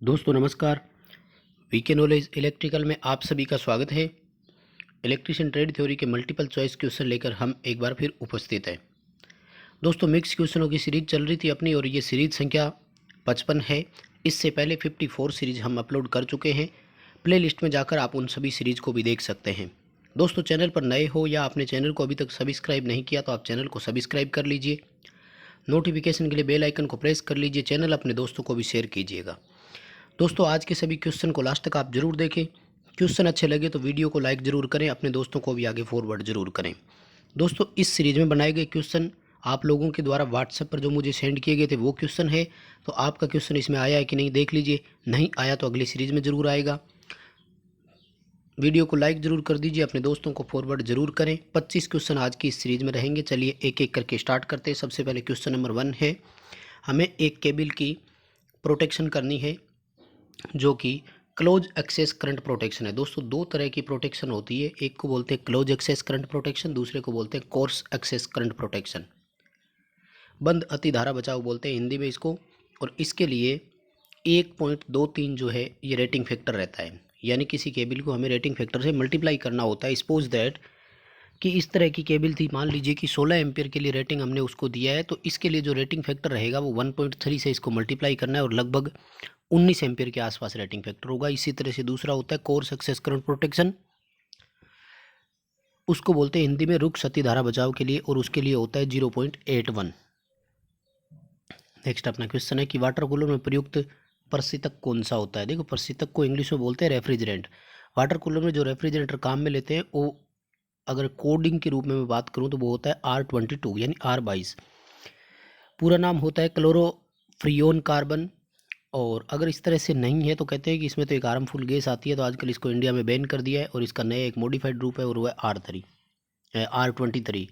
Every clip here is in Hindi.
दोस्तों नमस्कार। वीके नॉलेज इलेक्ट्रिकल में आप सभी का स्वागत है। इलेक्ट्रिशियन ट्रेड थ्योरी के मल्टीपल चॉइस क्वेश्चन लेकर हम एक बार फिर उपस्थित हैं। दोस्तों मिक्स क्वेश्चनों की सीरीज चल रही थी अपनी और ये सीरीज संख्या 55 है। इससे पहले 54 सीरीज हम अपलोड कर चुके हैं। प्ले लिस्ट में जाकर आप उन सभी सीरीज को भी देख सकते हैं। दोस्तों चैनल पर नए हो या आपने चैनल को अभी तक सब्सक्राइब नहीं किया तो आप चैनल को सब्सक्राइब कर लीजिए। नोटिफिकेशन के लिए बेल आइकन को प्रेस कर लीजिए। चैनल अपने दोस्तों को भी शेयर कीजिएगा। दोस्तों आज के सभी क्वेश्चन को लास्ट तक आप जरूर देखें। क्वेश्चन अच्छे लगे तो वीडियो को लाइक ज़रूर करें, अपने दोस्तों को भी आगे फॉरवर्ड ज़रूर करें। दोस्तों इस सीरीज में बनाए गए क्वेश्चन आप लोगों के द्वारा व्हाट्सएप पर जो मुझे सेंड किए गए थे वो क्वेश्चन है। तो आपका क्वेश्चन इसमें आया है कि नहीं देख लीजिए, नहीं आया तो अगली सीरीज में ज़रूर आएगा। वीडियो को लाइक ज़रूर कर दीजिए, अपने दोस्तों को फॉरवर्ड ज़रूर करें। 25 क्वेश्चन आज की इस सीरीज में रहेंगे। चलिए एक एक करके स्टार्ट करते हैं। सबसे पहले क्वेश्चन नंबर 1 है, हमें एक केबल की प्रोटेक्शन करनी है जो कि क्लोज एक्सेस करंट प्रोटेक्शन है। दोस्तों दो तरह की प्रोटेक्शन होती है, एक को बोलते हैं क्लोज एक्सेस करंट प्रोटेक्शन, दूसरे को बोलते हैं कोर्स एक्सेस करंट प्रोटेक्शन। बंद अति धारा बचाव बोलते हैं हिंदी में इसको। और इसके लिए 1.23 जो है ये रेटिंग फैक्टर रहता है, यानी किसी केबल को हमें रेटिंग फैक्टर से मल्टीप्लाई करना होता है। सपोज दैट कि इस तरह की केबल थी, मान लीजिए कि 16 एम्पियर के लिए रेटिंग हमने उसको दिया है, तो इसके लिए जो रेटिंग फैक्टर रहेगा वो 1.3 से इसको मल्टीप्लाई करना है और लगभग 19 एम्पियर के आसपास रेटिंग फैक्टर होगा। इसी तरह से दूसरा होता है कोर्स एक्सेस करंट प्रोटेक्शन, उसको बोलते हैं हिंदी में रुख सती धारा बचाव के लिए, और उसके लिए होता है 0.81। नेक्स्ट अपना क्वेश्चन है कि वाटर कूलर में प्रयुक्त प्रशीतक कौन सा होता है। देखो प्रशीतक को इंग्लिश में बोलते हैं रेफ्रिजरेंट। वाटर कूलर में जो रेफ्रिजरेटर काम में लेते हैं वो अगर कोडिंग के रूप में मैं बात करूं तो वो होता है R22 यानी R22। पूरा नाम होता है क्लोरोफ्रियोन कार्बन। और अगर इस तरह से नहीं है तो कहते हैं कि इसमें तो एक हार्मफुल गैस आती है, तो आजकल इसको इंडिया में बैन कर दिया है और इसका नया एक मॉडिफाइड रूप है और वो है R23।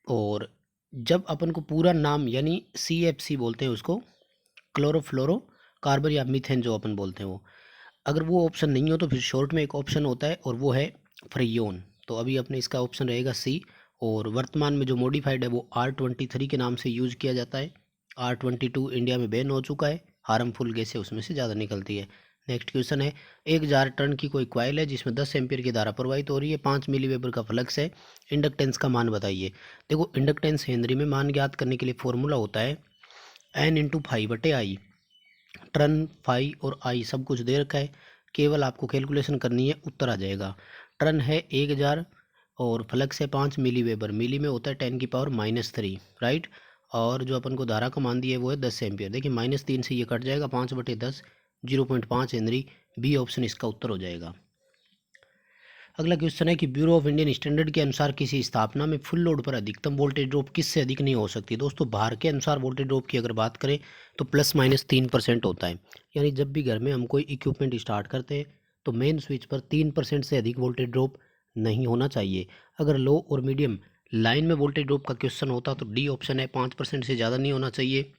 और जब अपन को पूरा नाम यानी CFC बोलते हैं उसको, क्लोरोफ्लोरो कार्बन या मीथेन जो अपन बोलते हैं वो, अगर वो ऑप्शन नहीं हो तो फिर शॉर्ट में एक ऑप्शन होता है और वो है फ्रियोन। तो अभी अपने इसका ऑप्शन रहेगा C। और वर्तमान में जो मॉडिफाइड है वो R23 के नाम से यूज किया जाता है। R22 इंडिया में बैन हो चुका है, हार्मफुल गैसें उसमें से ज़्यादा निकलती है। नेक्स्ट क्वेश्चन है, 1000 टन की कोई कॉइल है जिसमें 10 एम्पीयर की धारा प्रवाहित हो रही है, 5 मिली वेबर का फ्लक्स है, इंडक्टेंस का मान बताइए। देखो इंडक्टेंस हेनरी में मान ज्ञात करने के लिए फॉर्मूला होता है N/φ/I। टर्न फाई और आई सब कुछ दे रखा है, केवल आपको कैलकुलेशन करनी है, उत्तर आ जाएगा। टर्न है 1000 और फ्लक्स है 5 मिली वेबर, मिली में होता है 10⁻³ राइट। और जो अपन को धारा का मान दिया है वो है 10 एम्पियर। देखिए -3 से ये कट जाएगा, 5/10 0.5 हेनरी। बी ऑप्शन इसका उत्तर हो जाएगा। अगला क्वेश्चन है कि ब्यूरो ऑफ इंडियन स्टैंडर्ड के अनुसार किसी स्थापना में फुल लोड पर अधिकतम वोल्टेज ड्रॉप किससे अधिक नहीं हो सकती। दोस्तों बाहर के अनुसार वोल्टेज ड्रॉप की अगर बात करें तो ±3% होता है। यानी जब भी घर में हम कोई इक्विपमेंट स्टार्ट करते हैं तो मेन स्विच पर 3% से अधिक वोल्टेज ड्रॉप नहीं होना चाहिए। अगर लो और मीडियम लाइन में वोल्टेज ड्रॉप का क्वेश्चन होता तो डी ऑप्शन है, 5% से ज़्यादा नहीं होना चाहिए।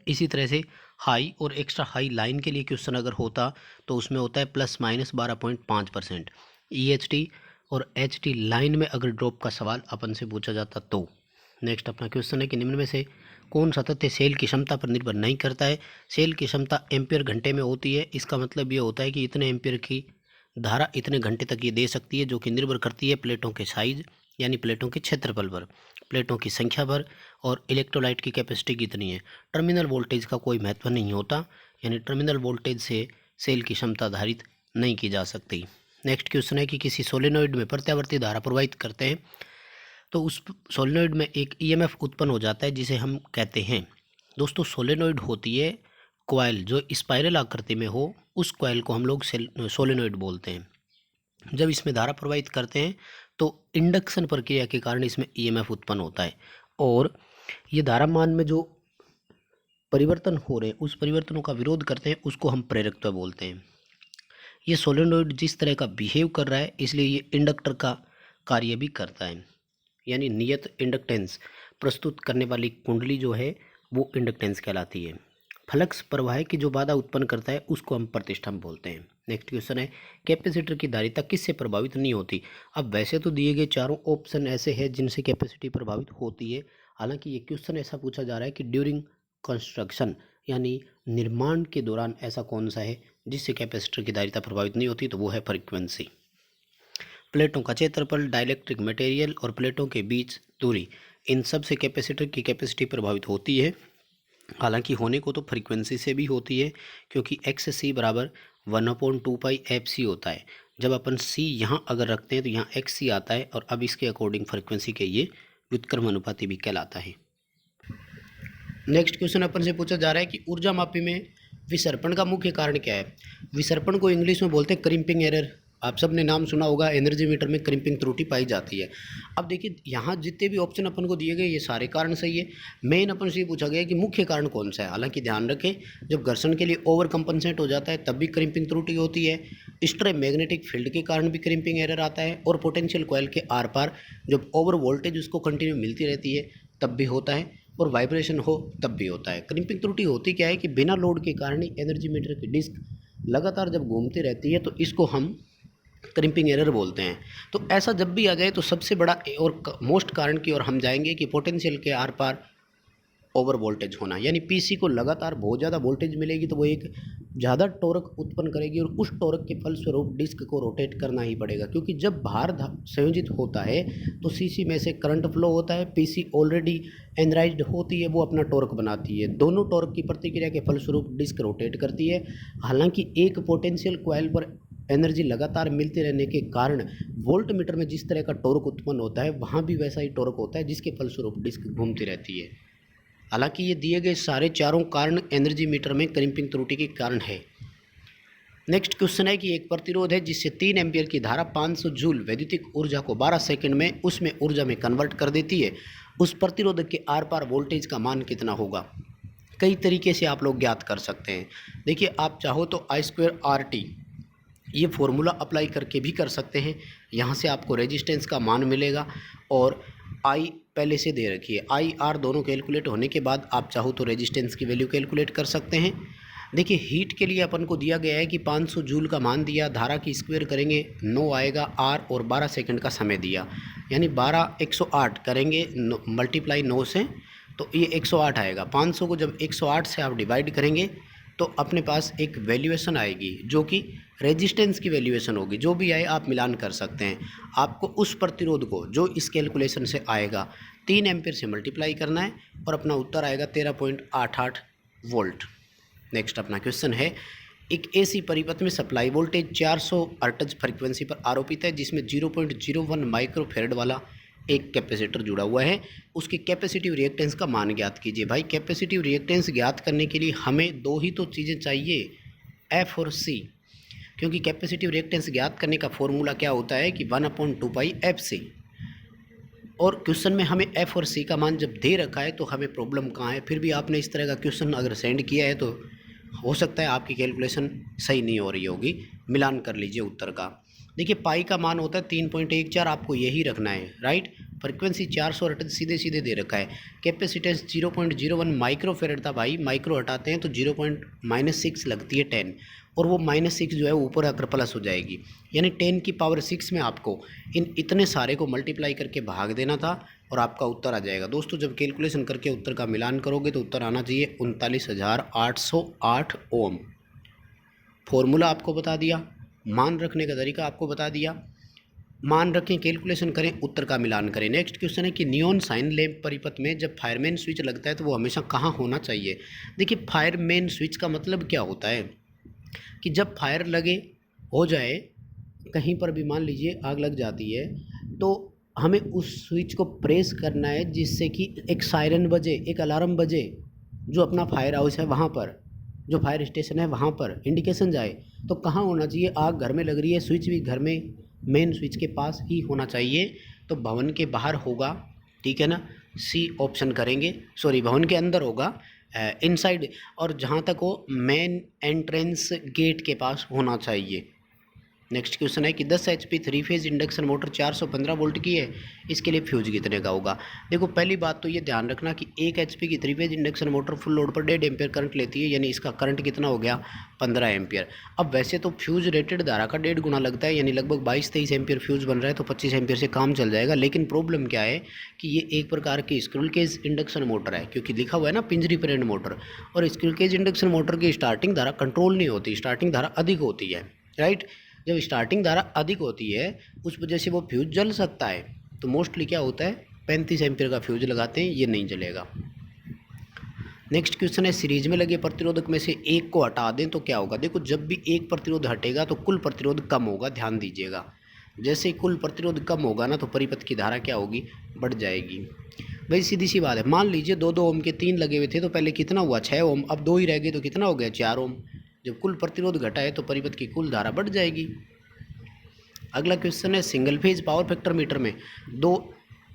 इसी तरह से हाई और एक्स्ट्रा हाई लाइन के लिए क्वेश्चन अगर होता तो उसमें होता है ±12.5%। EHT और HT लाइन में अगर ड्रॉप का सवाल अपन से पूछा जाता तो। नेक्स्ट अपना क्वेश्चन है कि निम्न में से कौन सा तथ्य सेल की क्षमता पर निर्भर नहीं करता है। सेल की क्षमता एम्पियर घंटे में होती है। इसका मतलब ये होता है कि इतने एम्पियर की धारा इतने घंटे तक ये दे सकती है, जो कि निर्भर करती है प्लेटों के साइज यानी प्लेटों के क्षेत्रफल पर, प्लेटों की संख्या पर, और इलेक्ट्रोलाइट की कैपेसिटी कितनी है। टर्मिनल वोल्टेज का कोई महत्व नहीं होता, यानी टर्मिनल वोल्टेज से सेल की क्षमता धारित नहीं की जा सकती। नेक्स्ट क्वेश्चन है कि किसी सोलेनोइड में प्रत्यावर्ती धारा प्रवाहित करते हैं तो उस सोलेनोइड में एक EMF उत्पन्न हो जाता है जिसे हम कहते हैं। दोस्तों सोलेनोइड होती है कॉइल जो स्पाइरल आकृति में हो, उस कॉइल को हम लोग सोलेनोइड बोलते हैं। जब इसमें धारा प्रवाहित करते हैं तो इंडक्शन प्रक्रिया के कारण इसमें EMF उत्पन्न होता है, और ये धारा मान में जो परिवर्तन हो रहे हैं उस परिवर्तनों का विरोध करते हैं, उसको हम प्रेरकत्व बोलते हैं। ये सोलेनोइड जिस तरह का बिहेव कर रहा है इसलिए ये इंडक्टर का कार्य भी करता है, यानी नियत इंडक्टेंस प्रस्तुत करने वाली कुंडली जो है वो इंडक्टेंस कहलाती है। फ्लक्स प्रवाह की जो बाधा उत्पन्न करता है उसको हम प्रतिष्ठम बोलते हैं। नेक्स्ट क्वेश्चन है, कैपेसिटर की धारिता किससे प्रभावित नहीं होती। अब वैसे तो दिए गए चारों ऑप्शन ऐसे हैं जिनसे कैपेसिटी प्रभावित होती है, हालांकि ये क्वेश्चन ऐसा पूछा जा रहा है कि ड्यूरिंग कंस्ट्रक्शन यानी निर्माण के दौरान ऐसा कौन सा है जिससे कैपेसिटर की धारिता प्रभावित नहीं होती, तो वो है फ्रीक्वेंसी। प्लेटों का क्षेत्रफल, डाइलेक्ट्रिक मटेरियल और प्लेटों के बीच दूरी, इन सब से कैपेसिटर की कैपेसिटी प्रभावित होती है। हालांकि होने को तो फ्रीक्वेंसी से भी होती है, क्योंकि एक्स सी बराबर 1/2π/fc होता है। जब अपन सी यहाँ अगर रखते हैं तो यहाँ एक्स सी आता है, और अब इसके अकॉर्डिंग फ्रीक्वेंसी के ये व्युत्क्रम अनुपाती भी कहलाता है। नेक्स्ट क्वेश्चन अपन से पूछा जा रहा है कि ऊर्जा मापी में विसर्पण का मुख्य कारण क्या है। विसर्पण को इंग्लिश में बोलते हैं क्रिम्पिंग एरर। आप सब ने नाम सुना होगा, एनर्जी मीटर में क्रिम्पिंग त्रुटि पाई जाती है। अब देखिए यहाँ जितने भी ऑप्शन अपन को दिए गए ये सारे कारण सही है। मेन अपन से ये पूछा गया है कि मुख्य कारण कौन सा है। हालांकि ध्यान रखें, जब घर्षण के लिए ओवर कंपनसेट हो जाता है तब भी क्रिम्पिंग त्रुटि होती है, स्ट्रे मैग्नेटिक फील्ड के कारण भी क्रिम्पिंग एरर आता है, और पोटेंशियल कॉइल के आर पार जब ओवर वोल्टेज उसको कंटिन्यू मिलती रहती है तब भी होता है, और वाइब्रेशन हो तब भी होता है। क्रिम्पिंग त्रुटि होती क्या है कि बिना लोड के कारण ही एनर्जी मीटर की डिस्क लगातार जब घूमती रहती है तो इसको हम क्रिम्पिंग एरर बोलते हैं। तो ऐसा जब भी आ जाए तो सबसे बड़ा और मोस्ट कारण की ओर हम जाएंगे कि पोटेंशियल के आर पार ओवर वोल्टेज होना, यानी पीसी को लगातार बहुत ज़्यादा वोल्टेज मिलेगी तो वो एक ज़्यादा टॉर्क उत्पन्न करेगी, और उस टॉर्क के फलस्वरूप डिस्क को रोटेट करना ही पड़ेगा, क्योंकि जब भार संयोजित होता है तो सीसी में से करंट फ्लो होता है, पीसी ऑलरेडी एनर्जाइज्ड होती है, वो अपना टॉर्क बनाती है, दोनों टॉर्क की प्रतिक्रिया के फलस्वरूप डिस्क रोटेट करती है। हालांकि एक पोटेंशियल कॉइल पर एनर्जी लगातार मिलते रहने के कारण वोल्ट मीटर में जिस तरह का टॉर्क उत्पन्न होता है वहाँ भी वैसा ही टॉर्क होता है, जिसके फलस्वरूप डिस्क घूमती रहती है। हालांकि ये दिए गए सारे चारों कारण एनर्जी मीटर में क्रिम्पिंग त्रुटि के कारण है। नेक्स्ट क्वेश्चन है कि एक प्रतिरोध है जिससे 3 एम्पियर की धारा 500 जूल वैद्युतिक ऊर्जा को 12 सेकंड में उसमें ऊर्जा में कन्वर्ट कर देती है। उस प्रतिरोध के आर पार वोल्टेज का मान कितना होगा। कई तरीके से आप लोग ज्ञात कर सकते हैं। देखिए, आप चाहो तो I²RT ये फॉर्मूला अप्लाई करके भी कर सकते हैं। यहाँ से आपको रेजिस्टेंस का मान मिलेगा, और आई पहले से दे रखी है, आई आर दोनों कैलकुलेट होने के बाद आप चाहो तो रेजिस्टेंस की वैल्यू कैलकुलेट कर सकते हैं। देखिए, हीट के लिए अपन को दिया गया है कि 500 जूल का मान दिया, धारा की स्क्वायर करेंगे 9 आएगा आर, और 12 सेकंड का समय दिया, यानी 108 करेंगे मल्टीप्लाई 9 से तो ये 108 आएगा। 500 को जब 108 से आप डिवाइड करेंगे तो अपने पास एक वैल्यूएशन आएगी जो कि रेजिस्टेंस की वैल्यूएशन होगी। जो भी आए आप मिलान कर सकते हैं। आपको उस प्रतिरोध को जो इस कैलकुलेशन से आएगा 3 एम्पीयर से मल्टीप्लाई करना है, और अपना उत्तर आएगा 13.88 वोल्ट। नेक्स्ट अपना क्वेश्चन है, एक एसी परिपथ में सप्लाई वोल्टेज 400 हर्ट्ज फ्रीक्वेंसी पर आरोपित है, जिसमें 0.01 माइक्रोफेरेड वाला एक कैपेसिटर जुड़ा हुआ है। उसके कैपेसिटिव रिएक्टेंस का मान ज्ञात कीजिए। भाई, कैपेसिटिव रिएक्टेंस ज्ञात करने के लिए हमें दो ही तो चीज़ें चाहिए, एफ और सी, क्योंकि कैपेसिटिव रिएक्टेंस ज्ञात करने का फॉर्मूला क्या होता है कि 1/2π/fc। और क्वेश्चन में हमें एफ और सी का मान जब दे रखा है तो हमें प्रॉब्लम कहाँ है। फिर भी आपने इस तरह का क्वेश्चन अगर सेंड किया है तो हो सकता है आपकी कैलकुलेशन सही नहीं हो रही होगी, मिलान कर लीजिए उत्तर का। देखिए, पाई का मान होता है 3.14, आपको यही रखना है, राइट। फ्रीक्वेंसी 400 हर्ट्ज सीधे सीधे दे रखा है। कैपेसिटेंस 0.01 माइक्रोफेरेड था। भाई, माइक्रो हटाते हैं तो 0.-6 लगती है 10, और वो -6 जो है ऊपर आकर प्लस हो जाएगी, यानी 10 की पावर 6 में आपको इन इतने सारे को मल्टीप्लाई करके भाग देना था और आपका उत्तर आ जाएगा। दोस्तों, जब कैलकुलेशन करके उत्तर का मिलान करोगे तो उत्तर आना चाहिए 39,808 ओम। फॉर्मूला आपको बता दिया, मान रखने का तरीका आपको बता दिया। मान रखें, कैलकुलेशन करें, उत्तर का मिलान करें। नेक्स्ट क्वेश्चन है कि नियॉन साइन लैंप परिपथ में जब फायरमैन स्विच लगता है तो वो हमेशा कहाँ होना चाहिए। देखिए, फायरमैन स्विच का मतलब क्या होता है कि जब फायर लगे हो जाए, कहीं पर भी मान लीजिए आग लग जाती है, तो हमें उस स्विच को प्रेस करना है जिससे कि एक सायरन बजे, एक अलार्म बजे, जो अपना फायर हाउस है वहाँ पर, जो फायर स्टेशन है वहाँ पर इंडिकेशन जाए। तो कहाँ होना चाहिए, आग घर में लग रही है, स्विच भी घर में मेन स्विच के पास ही होना चाहिए, तो भवन के बाहर होगा, ठीक है ना, सी ऑप्शन करेंगे। सॉरी, भवन के अंदर होगा, इनसाइड, और जहाँ तक हो मेन एंट्रेंस गेट के पास होना चाहिए। नेक्स्ट क्वेश्चन है कि 10 HP 3 phase induction motor 415 volt की है, इसके लिए फ्यूज कितने का होगा। देखो पहली बात तो ये ध्यान रखना कि 1 HP की 3 phase induction motor full load पर 1.5 एम्पियर करंट लेती है, यानी इसका करंट कितना हो गया 15 एम्पियर। अब वैसे तो फ्यूज रेटेड धारा का 1.5 गुना लगता है, यानी लगभग 22-23 एम्पियर फ्यूज बन रहा है, तो 25 एम्पियर से काम चल जाएगा। लेकिन प्रॉब्लम क्या है कि ये एक प्रकार की स्क्रूल केज इंडक्शन मोटर है, क्योंकि लिखा हुआ है ना पिंजरी प्रेरण मोटर, और स्क्रूल केज इंडक्शन मोटर की स्टार्टिंग धारा कंट्रोल नहीं होती, स्टार्टिंग धारा अधिक होती है, राइट। जब स्टार्टिंग धारा अधिक होती है उस वजह से वो फ्यूज जल सकता है, तो मोस्टली क्या होता है 35 एम्पियर का फ्यूज लगाते हैं, ये नहीं जलेगा। नेक्स्ट क्वेश्चन है सीरीज में लगे प्रतिरोधक में से एक को हटा दें तो क्या होगा। देखो जब भी एक प्रतिरोध हटेगा तो कुल प्रतिरोध कम होगा, ध्यान दीजिएगा। जैसे कुल प्रतिरोध कम होगा ना तो परिपथ की धारा क्या होगी, बढ़ जाएगी। भाई सीधी सी बात है, मान लीजिए 2-2 ओम के 3 लगे हुए थे तो पहले कितना हुआ 6 ओम, अब 2 ही रह गए तो कितना हो गया 4 ओम। जब कुल प्रतिरोध घटा है तो परिपथ की कुल धारा बढ़ जाएगी। अगला क्वेश्चन है single phase power factor metre में 2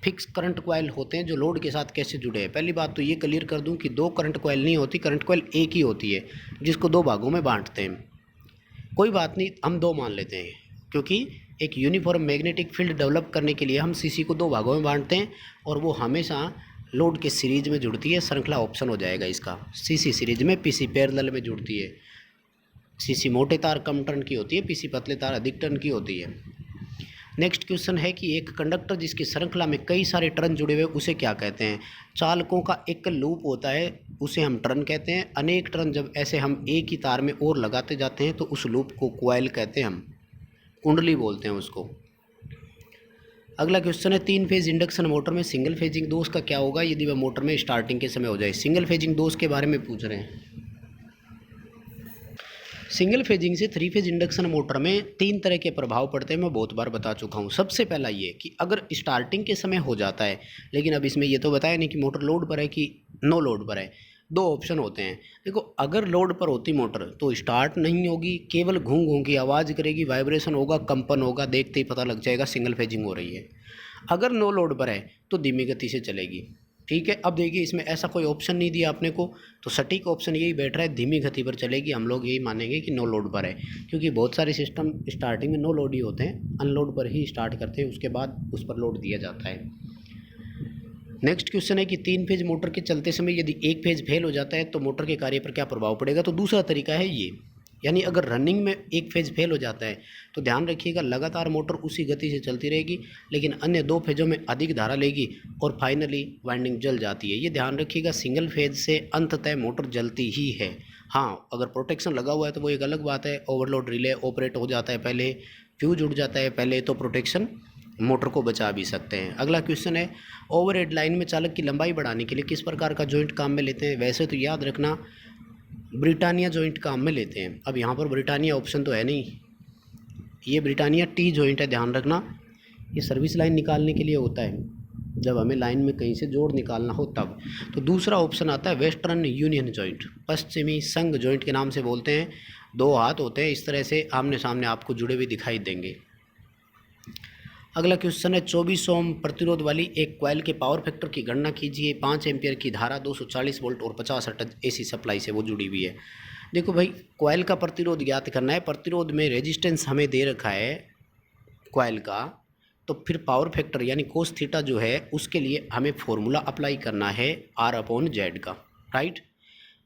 फिक्स करंट कॉइल होते हैं जो लोड के साथ कैसे जुड़े हैं। पहली बात तो ये क्लियर कर दूं कि 2 करंट कॉइल नहीं होती, करंट कॉइल एक ही होती है जिसको 2 भागों में बांटते हैं। कोई बात नहीं, हम 2 मान लेते हैं, क्योंकि एक यूनिफॉर्म मैग्नेटिक फील्ड डेवलप करने के लिए हम सीसी को 2 भागों में बांटते हैं, और वो हमेशा लोड के सीरीज में जुड़ती है। श्रृंखला ऑप्शन हो जाएगा इसका, सीसी सीरीज में, पीसी पैरेलल में जुड़ती है। सीसी मोटे तार कम टर्न की होती है, पीसी पतले तार अधिक टर्न की होती है। नेक्स्ट क्वेश्चन है कि एक कंडक्टर जिसकी श्रृंखला में कई सारे टर्न जुड़े हुए उसे क्या कहते हैं। चालकों का एक लूप होता है उसे हम टर्न कहते हैं। अनेक टर्न जब ऐसे हम एक ही तार में और लगाते जाते हैं तो उस लूप को कॉइल कहते हैं, हम कुंडली बोलते हैं उसको। अगला क्वेश्चन है 3 फेज इंडक्शन मोटर में सिंगल फेजिंग दोष का क्या होगा यदि वह मोटर में स्टार्टिंग के समय हो जाए। सिंगल फेजिंग दोष के बारे में पूछ रहे हैं। सिंगल फेजिंग से 3 फेज इंडक्शन मोटर में 3 तरह के प्रभाव पड़ते हैं, मैं बहुत बार बता चुका हूँ। सबसे पहला ये कि अगर स्टार्टिंग के समय हो जाता है, लेकिन अब इसमें ये तो बताया नहीं कि मोटर लोड पर है कि नो लोड पर है, 2 ऑप्शन होते हैं। देखो अगर लोड पर होती मोटर तो स्टार्ट नहीं होगी, केवल घूं घूं की आवाज़ करेगी, वाइब्रेशन होगा, कंपन होगा, देखते ही पता लग जाएगा सिंगल फेजिंग हो रही है। अगर नो लोड पर है तो धीमी गति से चलेगी, ठीक है। अब देखिए इसमें ऐसा कोई ऑप्शन नहीं दिया आपने को, तो सटीक ऑप्शन यही बैठ रहा है, धीमी गति पर चलेगी। हम लोग यही मानेंगे कि नो लोड पर है, क्योंकि बहुत सारे सिस्टम स्टार्टिंग में नो लोड ही होते हैं, अनलोड पर ही स्टार्ट करते हैं, उसके बाद उस पर लोड दिया जाता है। नेक्स्ट क्वेश्चन है कि 3 फेज मोटर के चलते समय यदि एक फेज फेल हो जाता है तो मोटर के कार्य पर क्या प्रभाव पड़ेगा। तो दूसरा तरीका है ये, यानी अगर रनिंग में एक फेज फेल हो जाता है तो ध्यान रखिएगा लगातार मोटर उसी गति से चलती रहेगी, लेकिन अन्य 2 फेजों में अधिक धारा लेगी और फाइनली वाइंडिंग जल जाती है। ये ध्यान रखिएगा, सिंगल फेज से अंततः मोटर जलती ही है। हाँ अगर प्रोटेक्शन लगा हुआ है तो वो एक अलग बात है, ओवरलोड रिले ऑपरेट हो जाता है पहले, फ्यूज उड़ जाता है पहले, तो प्रोटेक्शन मोटर को बचा भी सकते हैं। अगला क्वेश्चन है ओवरहेड लाइन में चालक की लंबाई बढ़ाने के लिए किस प्रकार का जॉइंट काम में लेते हैं। वैसे तो याद रखना ब्रिटानिया जॉइंट काम में लेते हैं। अब यहाँ पर ब्रिटानिया ऑप्शन तो है नहीं, ये ब्रिटानिया टी जॉइंट है, ध्यान रखना। ये सर्विस लाइन निकालने के लिए होता है, जब हमें लाइन में कहीं से जोड़ निकालना हो तब। तो दूसरा ऑप्शन आता है वेस्टर्न यूनियन जॉइंट, पश्चिमी संघ जॉइंट के नाम से बोलते हैं। 2 हाथ होते हैं इस तरह से आमने सामने आपको जुड़े हुए दिखाई देंगे। अगला क्वेश्चन है 24 ओम प्रतिरोध वाली एक कॉइल के पावर फैक्टर की गणना कीजिए। 5 एम्पियर की धारा 240 वोल्ट और 50 हर्ट्ज एसी सप्लाई से वो जुड़ी हुई है। देखो भाई कॉइल का प्रतिरोध ज्ञात करना है, प्रतिरोध में रेजिस्टेंस हमें दे रखा है कॉइल का, तो फिर पावर फैक्टर यानी कोस थीटा जो है उसके लिए हमें फॉर्मूला अप्लाई करना है R/Z का, राइट।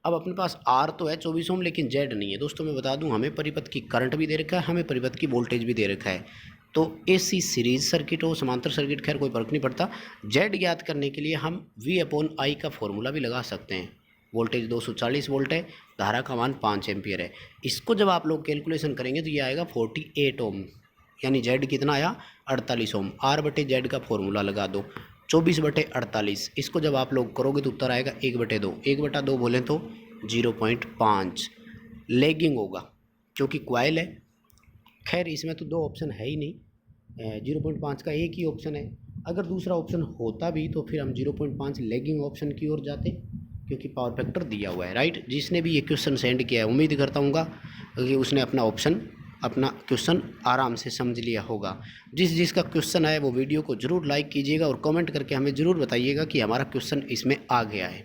अब अपने पास R तो है 24 ओम, लेकिन Z नहीं है। दोस्तों मैं बता दूं हमें परिपथ की करंट भी दे रखा है, हमें परिपथ की वोल्टेज भी दे रखा है, तो AC सीरीज सर्किट हो समांतर सर्किट खैर कोई फर्क नहीं पड़ता। Z ज्ञात करने के लिए हम V/I का फॉर्मूला भी लगा सकते हैं। वोल्टेज 240 वोल्ट है, धारा का मान 5 एम्पियर है। इसको जब आप लोग कैलकुलेशन करेंगे तो ये आएगा 48 ओम, यानी Z कितना आया 48 ओम। R/Z का फॉर्मूला लगा दो 24/48। इसको जब आप लोग करोगे तो उत्तर आएगा 1/2। 1/2 बोलें तो 0.5 लैगिंग होगा क्योंकि कॉइल है। खैर इसमें तो 2 ऑप्शन है ही नहीं, 0.5 का एक ही ऑप्शन है। अगर दूसरा ऑप्शन होता भी तो फिर हम 0.5 लैगिंग ऑप्शन की ओर जाते, क्योंकि पावर फैक्टर दिया हुआ है, राइट। जिसने भी ये क्वेश्चन सेंड किया है उम्मीद करता हूँ कि उसने अपना क्वेश्चन आराम से समझ लिया होगा। जिसका क्वेश्चन है वो वीडियो को ज़रूर लाइक कीजिएगा और कमेंट करके हमें ज़रूर बताइएगा कि हमारा क्वेश्चन इसमें आ गया है।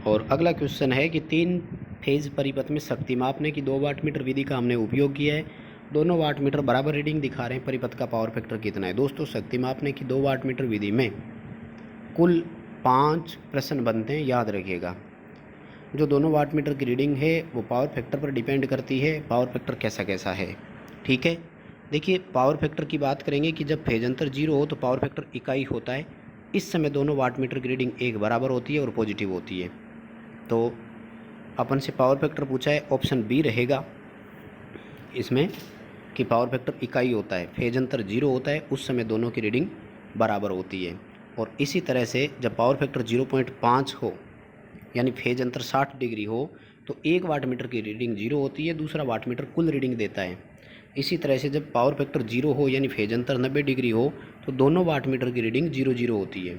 और अगला क्वेश्चन है कि 3 फेज परिपथ में शक्ति मापने की 2 वाट मीटर विधि का हमने उपयोग किया है। दोनों वाट मीटर बराबर रीडिंग दिखा रहे हैं, परिपथ का पावर फैक्टर कितना है। दोस्तों शक्ति मापने की 2 वाट मीटर विधि में कुल 5 प्रश्न बनते हैं, याद रखिएगा। जो दोनों वाट मीटर की रीडिंग है वो पावर फैक्टर पर डिपेंड करती है, पावर फैक्टर कैसा कैसा है, ठीक है। देखिए पावर फैक्टर की बात करेंगे कि जब फेज अंतर 0 हो तो पावर फैक्टर इकाई होता है। इस समय दोनों वाट मीटर की रीडिंग एक बराबर होती है और पॉजिटिव होती है। तो अपन से पावर फैक्टर पूछा है, ऑप्शन बी रहेगा इसमें कि पावर फैक्टर इकाई होता है, फेज अंतर 0 होता है, उस समय दोनों की रीडिंग बराबर होती है। और इसी तरह से जब पावर फैक्टर 0.5 हो यानी फेज अंतर 60 डिग्री हो तो एक वाट मीटर की रीडिंग 0 होती है, दूसरा वाट मीटर कुल रीडिंग देता है। इसी तरह से जब पावर फैक्टर 0 हो यानी फेज अंतर 90 डिग्री हो तो दोनों वाट मीटर की रीडिंग 0 होती है।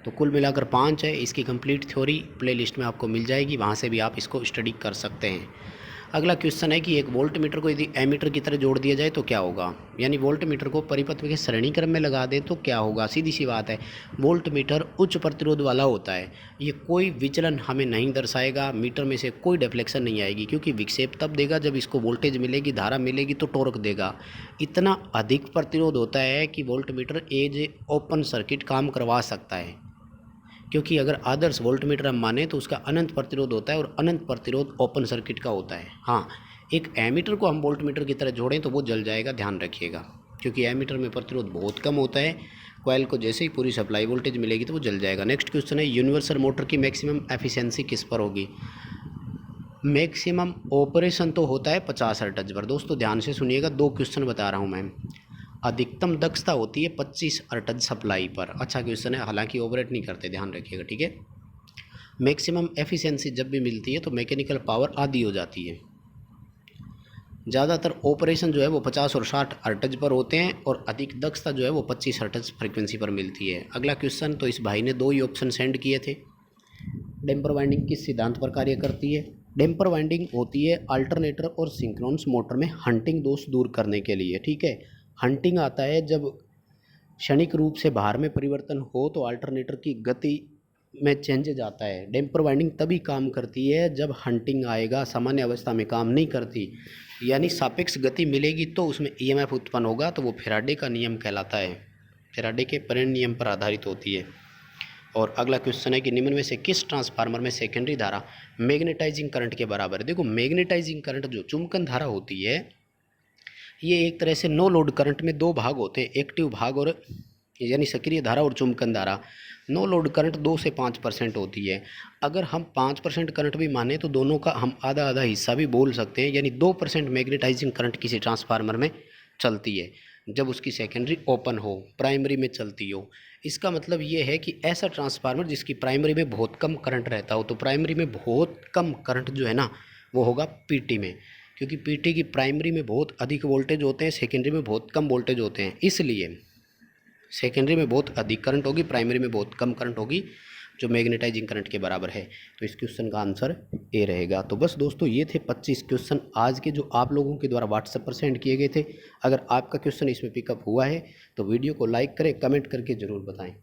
तो कुल मिलाकर 5 है। इसकी कंप्लीट थ्योरी प्लेलिस्ट में आपको मिल जाएगी, वहाँ से भी आप इसको स्टडी कर सकते हैं। अगला क्वेश्चन है कि एक वोल्ट मीटर को यदि एमीटर की तरह जोड़ दिया जाए तो क्या होगा, यानी वोल्ट मीटर को परिपथ के श्रेणी क्रम में लगा दें तो क्या होगा। सीधी सी बात है, वोल्ट मीटर उच्च प्रतिरोध वाला होता है, ये कोई विचलन हमें नहीं दर्शाएगा, मीटर में से कोई डिफ्लेक्शन नहीं आएगी, क्योंकि विक्षेप तब देगा जब इसको वोल्टेज मिलेगी, धारा मिलेगी तो टॉर्क देगा। इतना अधिक प्रतिरोध होता है कि voltmeter as open circuit काम करवा सकता है, क्योंकि अगर आदर्श वोल्ट मीटर हम माने तो उसका अनंत प्रतिरोध होता है और अनंत प्रतिरोध ओपन सर्किट का होता है। हाँ, एक एमीटर को हम वोल्ट मीटर की तरह जोड़ें तो वो जल जाएगा, ध्यान रखिएगा, क्योंकि एमीटर में प्रतिरोध बहुत कम होता है। कॉइल को जैसे ही पूरी सप्लाई वोल्टेज मिलेगी तो वो जल जाएगा। नेक्स्ट क्वेश्चन है, यूनिवर्सल मोटर की मैक्सिमम एफिशिएंसी किस पर होगी। मैक्सिमम ऑपरेशन तो होता है 50 हर्ट्ज पर। दोस्तों ध्यान से सुनिएगा, 2 क्वेश्चन बता रहा हूँ मैं। अधिकतम दक्षता होती है 25 हर्ट्ज सप्लाई पर। अच्छा क्वेश्चन है, हालांकि ऑपरेट नहीं करते, ध्यान रखिएगा, ठीक है। मैक्सिमम एफिशिएंसी जब भी मिलती है तो मैकेनिकल पावर आधी हो जाती है। ज़्यादातर ऑपरेशन जो है वो 50 और 60 हर्ट्ज पर होते हैं और अधिक दक्षता जो है वो 25 हर्ट्ज फ्रीक्वेंसी पर मिलती है। अगला क्वेश्चन, तो इस भाई ने 2 ही ऑप्शन सेंड किए थे। डैम्पर वाइंडिंग किस सिद्धांत पर कार्य करती है। डैम्पर वाइंडिंग होती है अल्टरनेटर और सिंक्रोनस मोटर में हंटिंग दोष दूर करने के लिए, ठीक है। हंटिंग आता है जब क्षणिक रूप से भार में परिवर्तन हो तो अल्टरनेटर की गति में चेंजेज आता है। डैम्पर वाइंडिंग तभी काम करती है जब हंटिंग आएगा, सामान्य अवस्था में काम नहीं करती, यानी सापेक्ष गति मिलेगी तो उसमें ईएमएफ उत्पन्न होगा, तो वो फैराडे का नियम कहलाता है, फैराडे के प्रेरण नियम पर आधारित होती है। और अगला क्वेश्चन है कि निम्न में से किस ट्रांसफार्मर में सेकेंडरी धारा मैग्नेटाइजिंग करंट के बराबर है। देखो मैग्नेटाइजिंग करंट जो चुंबकन धारा होती है, ये एक तरह से नो लोड करंट में 2 भाग होते हैं, एक्टिव भाग और यानी सक्रिय धारा और चुंबकन धारा। नो लोड करंट 2 से 5% होती है। अगर हम 5% करंट भी माने तो दोनों का हम आधा आधा हिस्सा भी बोल सकते हैं, यानी 2% मैग्नेटाइजिंग करंट किसी ट्रांसफार्मर में चलती है जब उसकी सेकेंडरी ओपन हो, प्राइमरी में चलती हो। इसका मतलब ये है कि ऐसा ट्रांसफार्मर जिसकी प्राइमरी में बहुत कम करंट रहता हो, तो प्राइमरी में बहुत कम करंट जो है ना वो होगा पीटी में, क्योंकि पीटी की प्राइमरी में बहुत अधिक वोल्टेज होते हैं, सेकेंडरी में बहुत कम वोल्टेज होते हैं, इसलिए सेकेंडरी में बहुत अधिक करंट होगी, प्राइमरी में बहुत कम करंट होगी, जो मैग्नेटाइजिंग करंट के बराबर है। तो इस क्वेश्चन का आंसर ए रहेगा। तो बस दोस्तों ये थे 25 क्वेश्चन आज के जो आप लोगों के द्वारा व्हाट्सएप पर सेंड किए गए थे। अगर आपका क्वेश्चन इसमें पिकअप हुआ है तो वीडियो को लाइक करें, कमेंट करके ज़रूर बताएं।